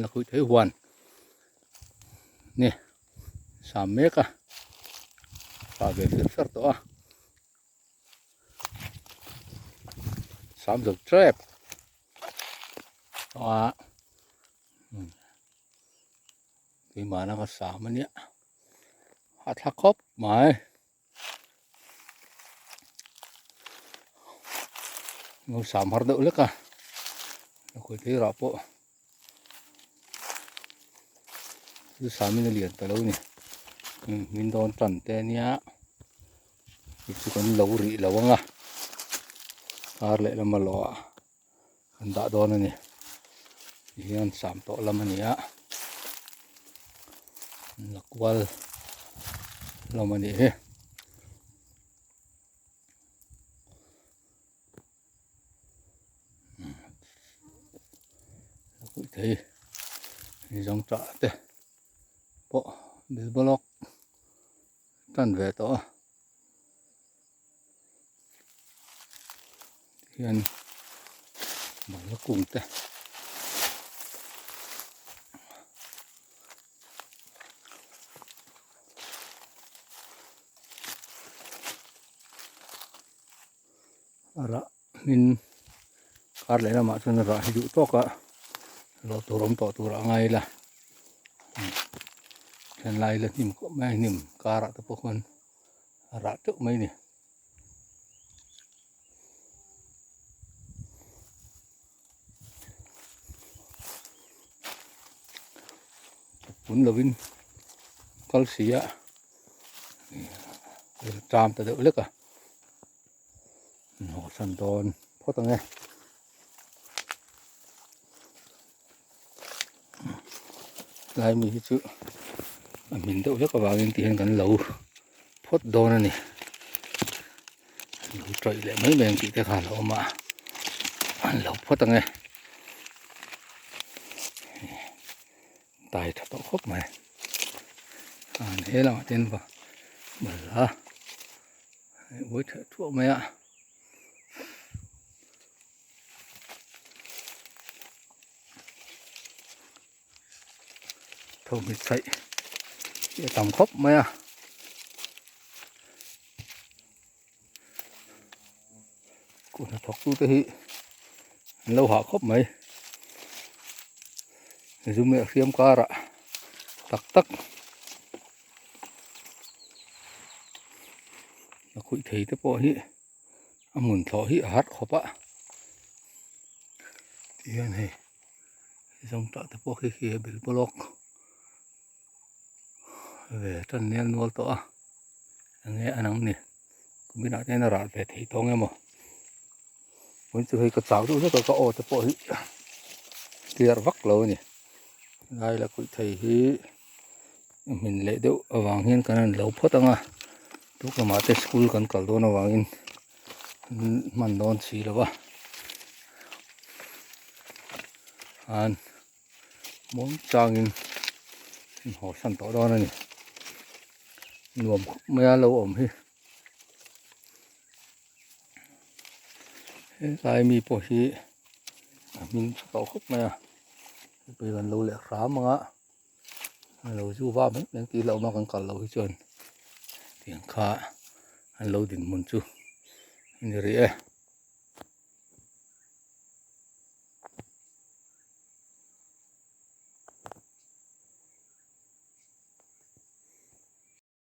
là khui thấy hoàn nè 3 mét à và về phía sát to 3 giờ trap đó thì mà nó có 3 อันเนี้ยหัดทักครบไหมงู3 har đỡ lắm à nó khui thấy rõ bộ thứ 3 mình liền tới đâu nè mình đón trần tên nhá chỉ còn lâu rỉ lâu không à ar lại là mà lọ anh đã đón này thì anh 3 to lắm anh nhá lạc qual lắm anh nhỉ cũng thấy giống trọ thế bộ bị block trần về to thì anh mở nó cùng thế ra mình cắt lấy là mà cho nó ra ví dụ to cả lo tổ rồng to ra ngay là chân lại là niệm có mấy niệm cá ra tập con ra trước mấy nè cuốn là vin cal xì á tràm ta đỡ lắm à nó sần đòn phốt tăng nghe lại mình chữ mình đỡ rất là vào những tiền gần lâu phốt đòn này trời lại mấy mình chỉ cái khả lâu mà lâu phốt tăng nghe tài thật tốt khóc mày thế là tên vào bẩn ra với thợ thuốc mày ạ thôi mình thấy để tầm khóc mày à cũng là thọc tu tới lâu họ khóc mày zoom mẹ xem qua rồi tắc tắc nó khui thấy tới bộ hi muốn thọ hi hát khóc á thì này trong trọ tới bộ khi bị block về chân nên nuôi to nghe anh nóng nè cũng biết nói thế nào về thấy to nghe mà muốn chơi cái cháu đó rất có ô tới bộ hi kia vắt lâu nè đây là khui thấy hi mình lấy đâu ở vàng hiên cái này lâu phốt tăng à lúc mà tới school cần cầu đó nó vàng hiên mình đón xí là ba anh muốn trang in họ sẵn tỏ đó này nuông mấy lâu ổn hi cái mi bỏ hi mình tỏ khúc này à bây giờ lâu lẹ khá mà lâu chú va mấy những tí lâu mà còn cả lâu hết trơn tiếng khá lâu đỉnh muốn chú như thế